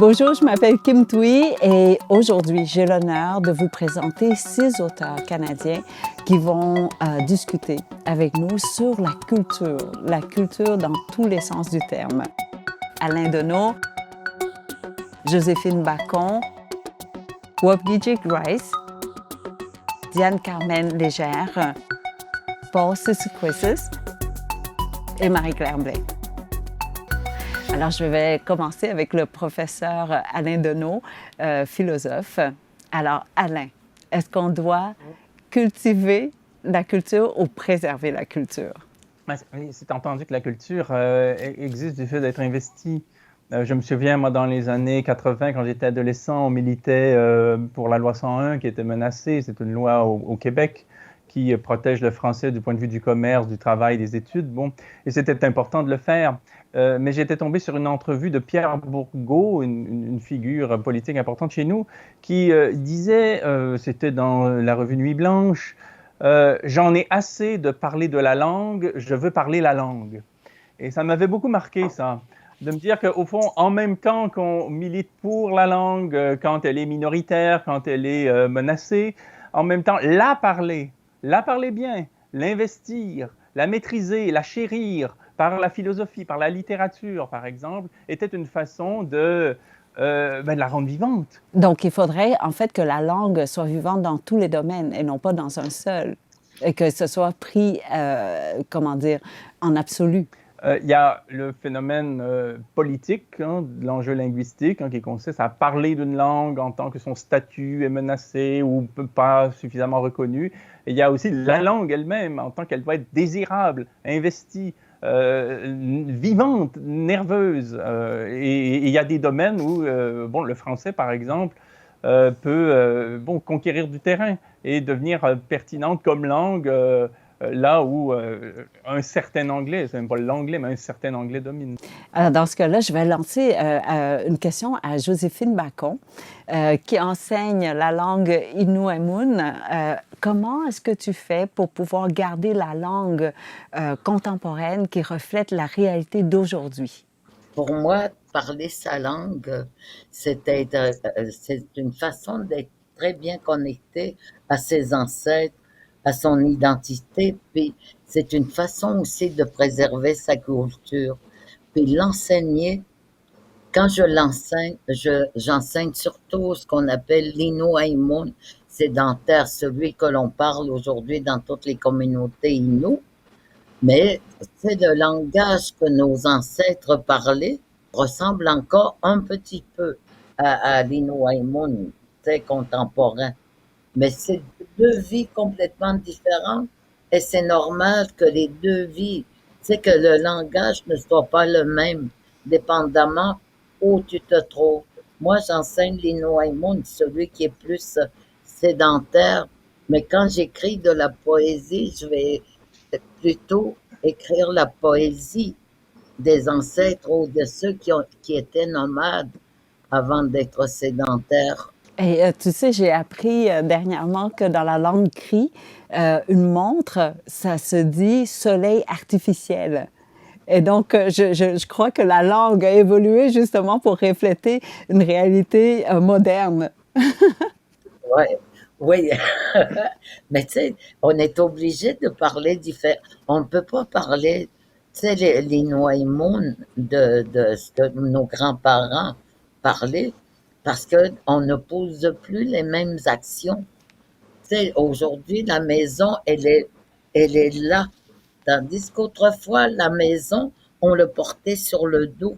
Bonjour, je m'appelle Kim Thuy et aujourd'hui, j'ai l'honneur de vous présenter 6 auteurs canadiens qui vont discuter avec nous sur la culture dans tous les sens du terme. Alain Deneau, Joséphine Bacon, Wapgijic Rice, Diane Carmen Légère, Paul Sissikousis et Marie-Claire Blais. Alors, je vais commencer avec le professeur Alain Deneau, philosophe. Alors, Alain, est-ce qu'on doit cultiver la culture ou préserver la culture? C'est entendu que la culture existe du fait d'être investie. Je me souviens, moi, dans les années 80, quand j'étais adolescent, on militait pour la loi 101 qui était menacée. C'est une loi au Québec qui protège le français du point de vue du commerce, du travail, des études. Bon, et c'était important de le faire. Mais j'étais tombé sur une entrevue de Pierre Bourgault, une figure politique importante chez nous, qui disait, c'était dans la revue Nuit Blanche, j'en ai assez de parler de la langue, je veux parler la langue. Et ça m'avait beaucoup marqué, ça, de me dire qu'au fond, en même temps qu'on milite pour la langue, quand elle est minoritaire, quand elle est menacée, en même temps, la parler bien, l'investir, la maîtriser, la chérir, par la philosophie, par la littérature, par exemple, était une façon de la rendre vivante. Donc, il faudrait en fait que la langue soit vivante dans tous les domaines et non pas dans un seul, et que ce soit pris, en absolu. Il y a le phénomène politique, de l'enjeu linguistique, qui consiste à parler d'une langue en tant que son statut est menacé ou pas suffisamment reconnu. Et il y a aussi la langue elle-même, en tant qu'elle doit être désirable, investie, vivante, nerveuse. Et il y a des domaines où, le français, par exemple, peut conquérir du terrain et devenir pertinente comme langue là où un certain anglais, c'est même pas l'anglais, mais un certain anglais domine. Alors, dans ce cas-là, je vais lancer une question à Joséphine Bacon, qui enseigne la langue Innu-Aimun. Comment est-ce que tu fais pour pouvoir garder la langue contemporaine qui reflète la réalité d'aujourd'hui? Pour moi, parler sa langue, c'est une façon d'être très bien connecté à ses ancêtres, à son identité, puis c'est une façon aussi de préserver sa culture. Puis l'enseigner, quand je l'enseigne, j'enseigne surtout ce qu'on appelle l'Innu-Aimun sédentaire, celui que l'on parle aujourd'hui dans toutes les communautés Innu. Mais c'est le langage que nos ancêtres parlaient, ressemble encore un petit peu à l'Innu-Aimun contemporain. Mais c'est deux vies complètement différentes et c'est normal que les deux vies, que le langage ne soit pas le même, dépendamment où tu te trouves. Moi, j'enseigne l'Innu-Aimun, celui qui est plus sédentaire, mais quand j'écris de la poésie, je vais plutôt écrire la poésie des ancêtres ou de ceux qui étaient nomades avant d'être sédentaires. Et tu sais, j'ai appris dernièrement que dans la langue cri, une montre, ça se dit soleil artificiel. Et donc, je crois que la langue a évolué justement pour refléter une réalité moderne. Ouais, oui, mais tu sais, on est obligé de parler différent. On ne peut pas parler, tu sais, les Noaimons de nos grands-parents parler parce qu'on ne pose plus les mêmes actions. Tu sais, aujourd'hui, la maison, elle est là. Tandis qu'autrefois, la maison, on le portait sur le dos.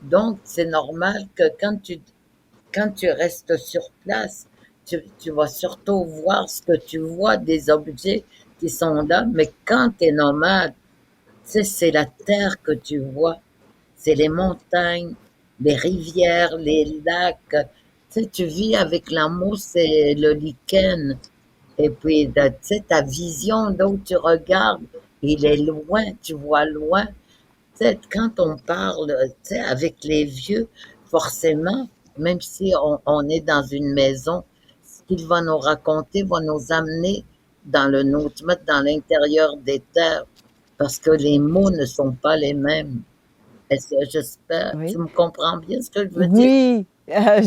Donc, c'est normal que quand tu restes sur place, tu vas surtout voir ce que tu vois des objets qui sont là. Mais quand tu es nomade, tu sais, c'est la terre que tu vois. C'est les montagnes, les rivières, les lacs. Tu sais, tu vis avec la mousse et le lichen. Et puis, tu sais, ta vision d'où tu regardes, il est loin, tu vois loin. Tu sais, quand on parle, tu sais, avec les vieux, forcément, même si on est dans une maison, ce qu'il va nous raconter va nous amener nous mettre dans l'intérieur des terres, parce que les mots ne sont pas les mêmes. J'espère. Tu Oui. me comprends bien ce que je veux dire? Oui,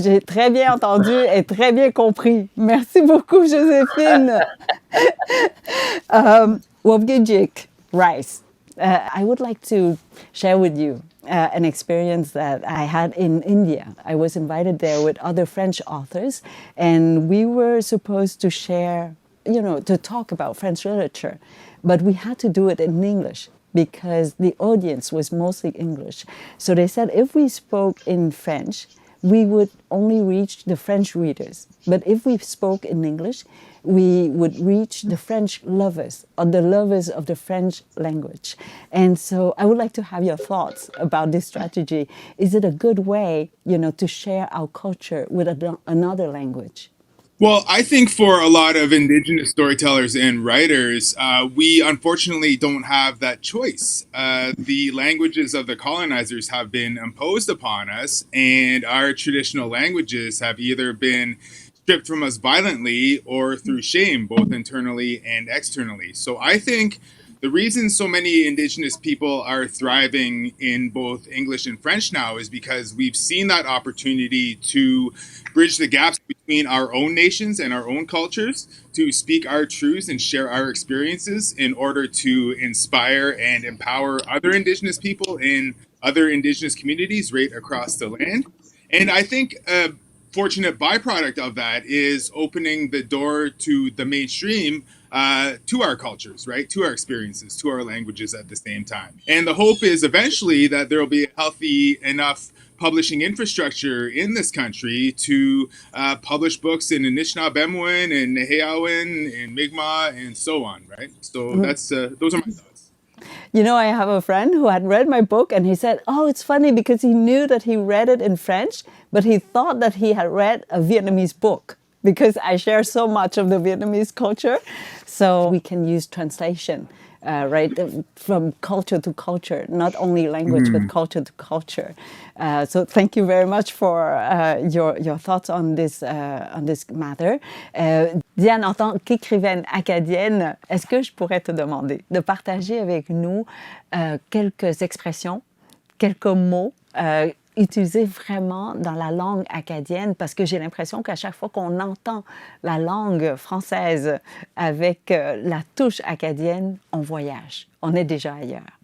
j'ai très bien entendu et très bien compris. Merci beaucoup, Joséphine. Wobgijik rice. I would like to share with you an experience that I had in India. I was invited there with other French authors, and we were supposed to share, to talk about French literature, but we had to do it in English because the audience was mostly English. So they said if we spoke in French, we would only reach the French readers. But if we spoke in English, we would reach the French lovers or the lovers of the French language. And so I would like to have your thoughts about this strategy. Is it a good way, to share our culture with another language? Well, I think for a lot of indigenous storytellers and writers, we unfortunately don't have that choice. The languages of the colonizers have been imposed upon us, and our traditional languages have either been stripped from us violently or through shame, both internally and externally. So I think the reason so many indigenous people are thriving in both English and French now is because we've seen that opportunity to bridge the gaps between our own nations and our own cultures, to speak our truths and share our experiences in order to inspire and empower other indigenous people in other indigenous communities right across the land. And I think a fortunate byproduct of that is opening the door to the mainstream, to our cultures, right? To our experiences, to our languages at the same time. And the hope is eventually that there will be a healthy enough publishing infrastructure in this country to publish books in Anishinaabemowin and Neheawin and Mi'kmaq and so on, right? So that's those are my thoughts. I have a friend who had read my book and he said, oh, it's funny because he knew that he read it in French, but he thought that he had read a Vietnamese book because I share so much of the Vietnamese culture. So we can use translation, right, from culture to culture, not only language, but culture to culture. So thank you very much for your thoughts on this matter. Diane, en tant qu'écrivaine acadienne, est-ce que je pourrais te demander de partager avec nous quelques expressions, quelques mots utilisés vraiment dans la langue acadienne, parce que j'ai l'impression qu'à chaque fois qu'on entend la langue française avec la touche acadienne, on voyage, on est déjà ailleurs.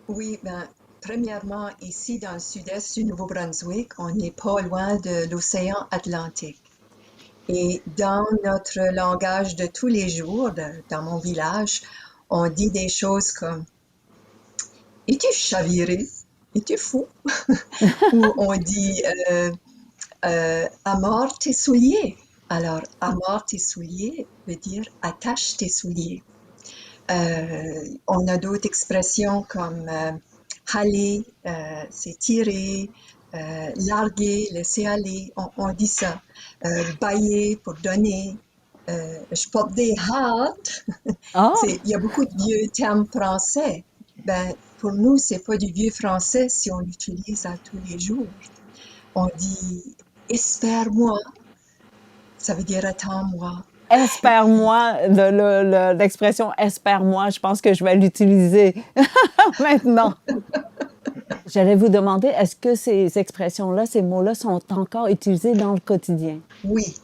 Oui, premièrement, ici dans le sud-est du Nouveau-Brunswick, on n'est pas loin de l'océan Atlantique. Et dans notre langage de tous les jours, dans mon village, on dit des choses comme « Es-tu chaviré? Es-tu fou? » Ou on dit Amorce tes souliers. Alors, amorce tes souliers veut dire attache tes souliers. On a d'autres expressions comme haler, c'est tirer, larguer, laisser aller, on dit ça. Bailler pour donner. Je porte des hâtes. Oh. Il y a beaucoup de vieux termes français. Pour nous, c'est pas du vieux français si on l'utilise à tous les jours. On dit espère-moi, ça veut dire attends-moi. Espère-moi, l'expression espère-moi, je pense que je vais l'utiliser maintenant. J'allais vous demander, est-ce que ces expressions-là, ces mots-là sont encore utilisés dans le quotidien? Oui,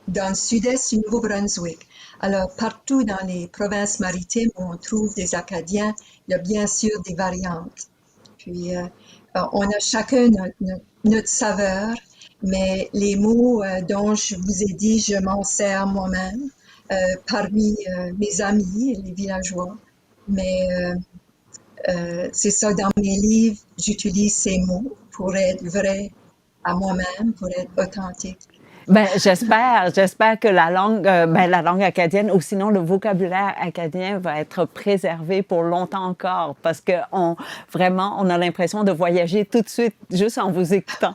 dans le sud-est du Nouveau-Brunswick. Alors, partout dans les provinces maritimes où on trouve des Acadiens, il y a bien sûr des variantes. Puis, on a chacun notre saveur, mais les mots dont je vous ai dit, je m'en sers moi-même parmi mes amis, les villageois. Mais c'est ça, dans mes livres, j'utilise ces mots pour être vrai à moi-même, pour être authentique. J'espère que la langue acadienne ou sinon le vocabulaire acadien va être préservé pour longtemps encore parce que vraiment, on a l'impression de voyager tout de suite juste en vous écoutant.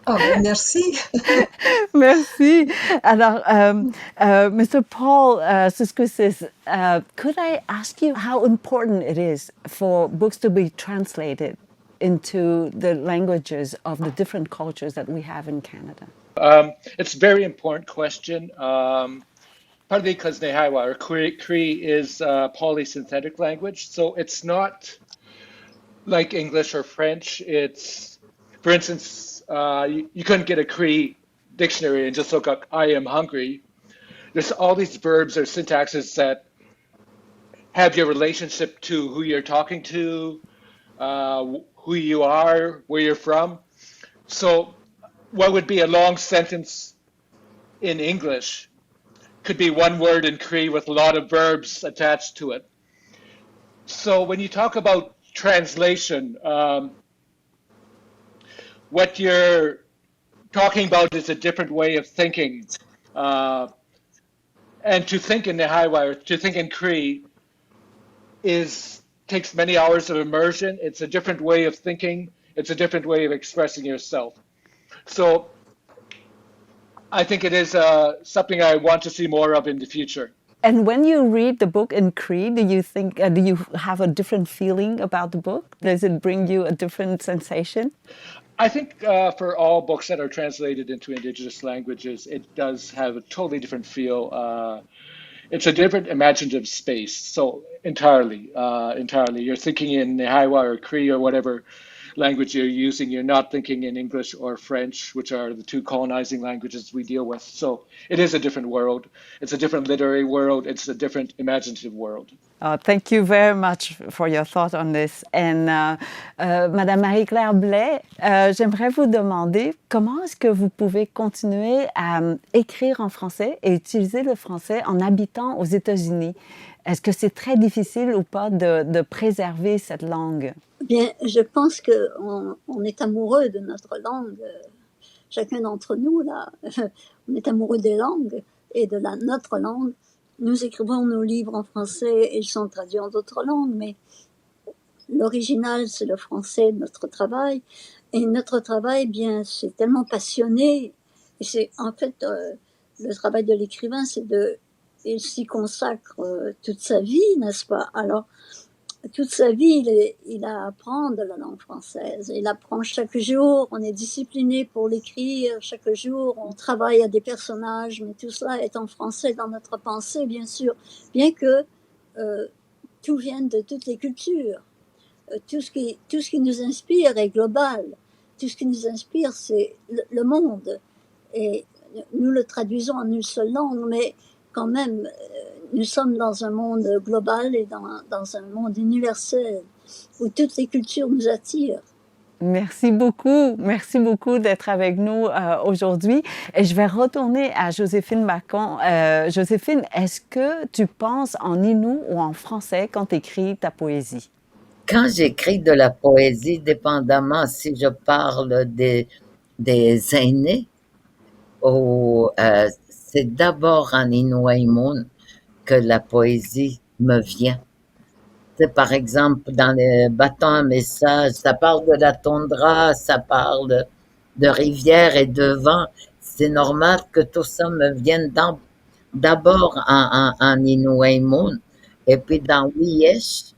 Oh, merci. Merci. Alors, Mr. Paul Suskusis, could I ask you how important it is for books to be translated into the languages of the different cultures that we have in Canada? It's a very important question. Partly because Nehawa, or Cree, is a polysynthetic language, so it's not like English or French. It's, for instance, you couldn't get a Cree dictionary and just look up "I am hungry." There's all these verbs or syntaxes that have your relationship to who you're talking to, who you are, where you're from. So what would be a long sentence in English could be one word in Cree with a lot of verbs attached to it. So when you talk about translation, what you're talking about is a different way of thinking. And to think in Nehaiwa, to think in Cree, takes many hours of immersion. It's a different way of thinking. It's a different way of expressing yourself. So I think it is something I want to see more of in the future. And when you read the book in Cree, do you have a different feeling about the book? Does it bring you a different sensation? I think for all books that are translated into Indigenous languages, it does have a totally different feel. It's a different imaginative space. So entirely. You're thinking in Nehaiwa or Cree or whatever language you're using. You're not thinking in English or French, which are the two colonizing languages we deal with. So it is a different world. It's a different literary world. It's a different imaginative world. Thank you very much for your thought on this. And Madame Marie-Claire Blais, j'aimerais vous demander comment est-ce que vous pouvez continuer à écrire en français et utiliser le français en habitant aux États-Unis? Est-ce que c'est très difficile ou pas de préserver cette langue? Bien, je pense qu'on est amoureux de notre langue. Chacun d'entre nous, là, on est amoureux des langues et de notre langue. Nous écrivons nos livres en français et ils sont traduits en d'autres langues, mais l'original, c'est le français, notre travail. Et notre travail, bien, c'est tellement passionné. Et c'est, en fait, le travail de l'écrivain, il s'y consacre toute sa vie, n'est-ce pas? Alors, toute sa vie, il a à apprendre la langue française. Il apprend chaque jour, on est discipliné pour l'écrire. Chaque jour, on travaille à des personnages, mais tout cela est en français dans notre pensée, bien sûr. Bien que tout vienne de toutes les cultures. Tout ce qui nous inspire est global. Tout ce qui nous inspire, c'est le monde. Et nous le traduisons en une seule langue, mais quand même, nous sommes dans un monde global et dans un monde universel où toutes les cultures nous attirent. Merci beaucoup d'être avec nous aujourd'hui. Et je vais retourner à Joséphine Bacon. Joséphine, est-ce que tu penses en Innu ou en français quand tu écris ta poésie? Quand j'écris de la poésie, dépendamment si je parle des aînés ou c'est d'abord en Inuaimun que la poésie me vient. C'est par exemple dans les bâtons un message, ça parle de la toundra, ça parle de rivière et de vent. C'est normal que tout ça me vienne d'abord en Inuaimun et puis dans Wiesh,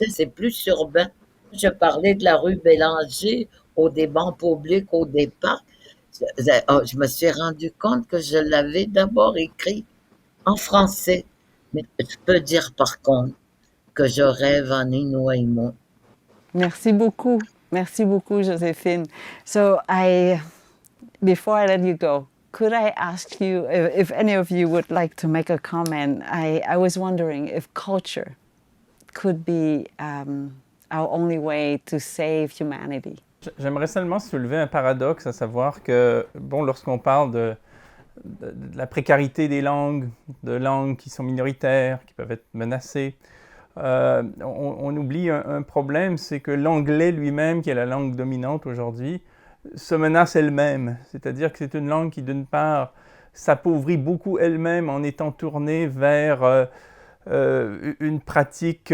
c'est plus urbain. Je parlais de la rue Bélanger ou des bancs publics ou des parcs. Je me suis rendu compte que je l'avais d'abord écrit en français. Mais je peux dire par contre que je rêve en Inuaimun. Merci beaucoup, Joséphine. So before I let you go, could I ask you if any of you would like to make a comment? I was wondering if culture could be our only way to save humanity. J'aimerais seulement soulever un paradoxe, à savoir que, bon, lorsqu'on parle de la précarité des langues, de langues qui sont minoritaires, qui peuvent être menacées, on oublie un problème, c'est que l'anglais lui-même, qui est la langue dominante aujourd'hui, se menace elle-même. C'est-à-dire que c'est une langue qui, d'une part, s'appauvrit beaucoup elle-même en étant tournée vers une pratique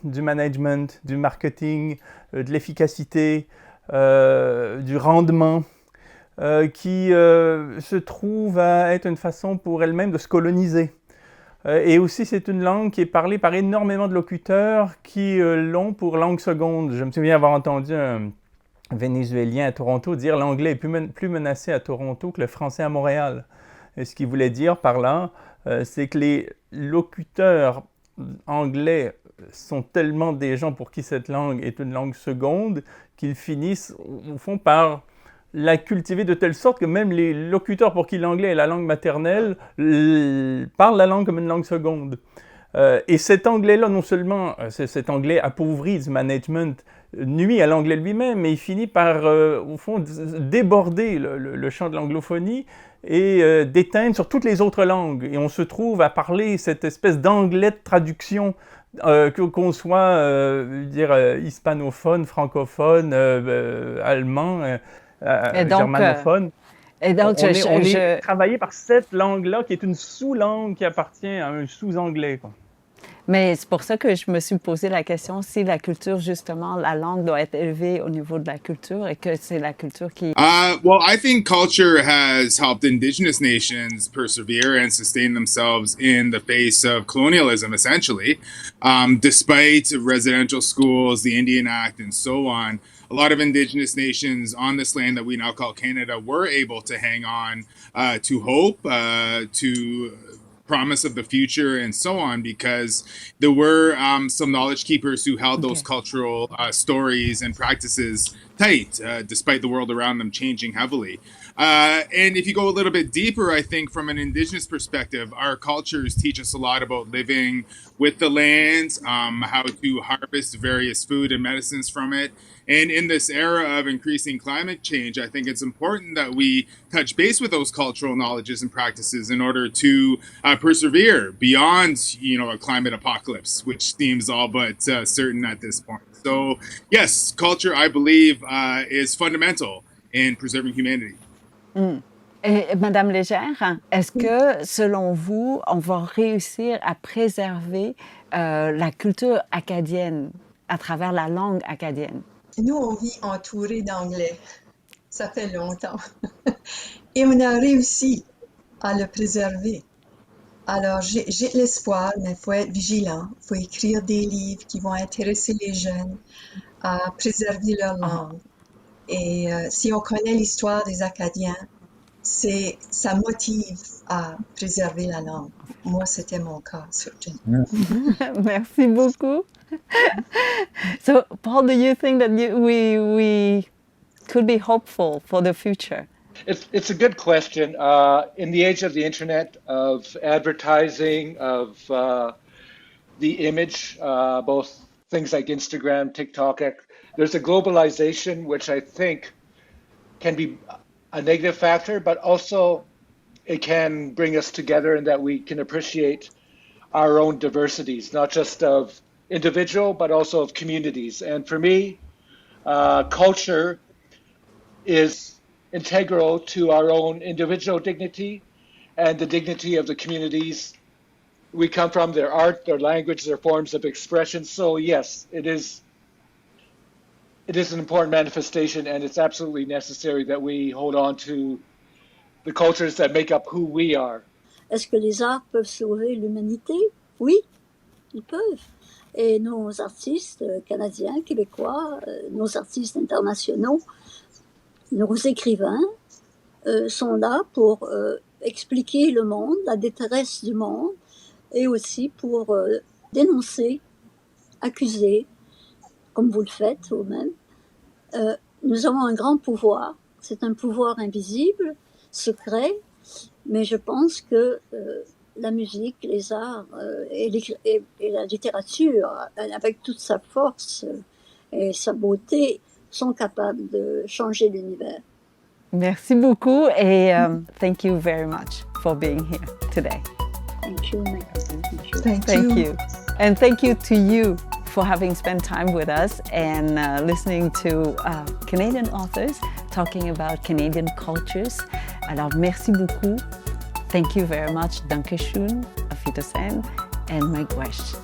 du management, du marketing, de l'efficacité, du rendement, qui se trouve à être une façon pour elle-même de se coloniser. Et aussi, c'est une langue qui est parlée par énormément de locuteurs qui l'ont pour langue seconde. Je me souviens avoir entendu un Vénézuélien à Toronto dire « l'anglais est plus menacé à Toronto que le français à Montréal ». Et ce qu'il voulait dire par là, c'est que les locuteurs anglais sont tellement des gens pour qui cette langue est une langue seconde qu'ils finissent, au fond, par la cultiver de telle sorte que même les locuteurs pour qui l'anglais est la langue maternelle parlent la langue comme une langue seconde. Et cet anglais-là, non seulement cet anglais appauvri du management nuit à l'anglais lui-même, mais il finit par, au fond, déborder le champ de l'anglophonie et d'éteindre sur toutes les autres langues. Et on se trouve à parler cette espèce d'anglais de traduction, qu'on soit hispanophone, francophone, allemand, germanophone. Et donc, on est travaillé par cette langue-là qui est une sous-langue qui appartient à un sous-anglais, quoi. Mais c'est pour ça que je me suis posé la question si la culture, justement, la langue doit être élevée au niveau de la culture et que c'est la culture qui... Well, I think culture has helped indigenous nations persevere and sustain themselves in the face of colonialism, essentially. Despite residential schools, the Indian Act, and so on, a lot of indigenous nations on this land that we now call Canada were able to hang on to hope, to promise of the future, and so on, because there were some knowledge keepers who held those cultural stories and practices tight, despite the world around them changing heavily. And if you go a little bit deeper, I think from an indigenous perspective, our cultures teach us a lot about living with the land, how to harvest various food and medicines from it. And in this era of increasing climate change, I think it's important that we touch base with those cultural knowledges and practices in order to persevere beyond, a climate apocalypse, which seems all but certain at this point. So, yes, culture, I believe, is fundamental in preserving humanity. Et Madame Légère, est-ce que, selon vous, on va réussir à préserver la culture acadienne à travers la langue acadienne? Nous, on vit entourés d'anglais. Ça fait longtemps. Et on a réussi à le préserver. Alors, j'ai de l'espoir, mais il faut être vigilant. Il faut écrire des livres qui vont intéresser les jeunes à préserver leur langue. Et si on connaît l'histoire des Acadiens, ça motive à préserver la langue. Moi, c'était mon cas, surtout. Merci beaucoup. So, Paul, do you think that we could be hopeful for the future? It's a good question. In the age of the internet, of advertising, of the image, both things like Instagram, TikTok, there's a globalization which I think can be a negative factor, but also it can bring us together in that we can appreciate our own diversities, not just of individual, but also of communities. And for me, culture is integral to our own individual dignity and the dignity of the communities we come from, their art, their language, their forms of expression. So yes, it is an important manifestation, and it's absolutely necessary that we hold on to the cultures that make up who we are. Est-ce que les arts peuvent sauver l'humanité? Oui, ils peuvent. Et nos artistes canadiens, québécois, nos artistes internationaux, nos écrivains sont là pour expliquer le monde, la détresse du monde, et aussi pour dénoncer, accuser, comme vous le faites vous-même. Nous avons un grand pouvoir. C'est un pouvoir invisible, secret, mais je pense que la musique, les arts et la littérature, avec toute sa force et sa beauté, sont capables de changer l'univers. Merci beaucoup et thank you very much for being here today. Thank you, Meg. Thank you. And thank you to you for having spent time with us and listening to Canadian authors talking about Canadian cultures. Alors, merci beaucoup. Thank you very much, Danke schön, Auf Wiedersehen, and Meg Wesh.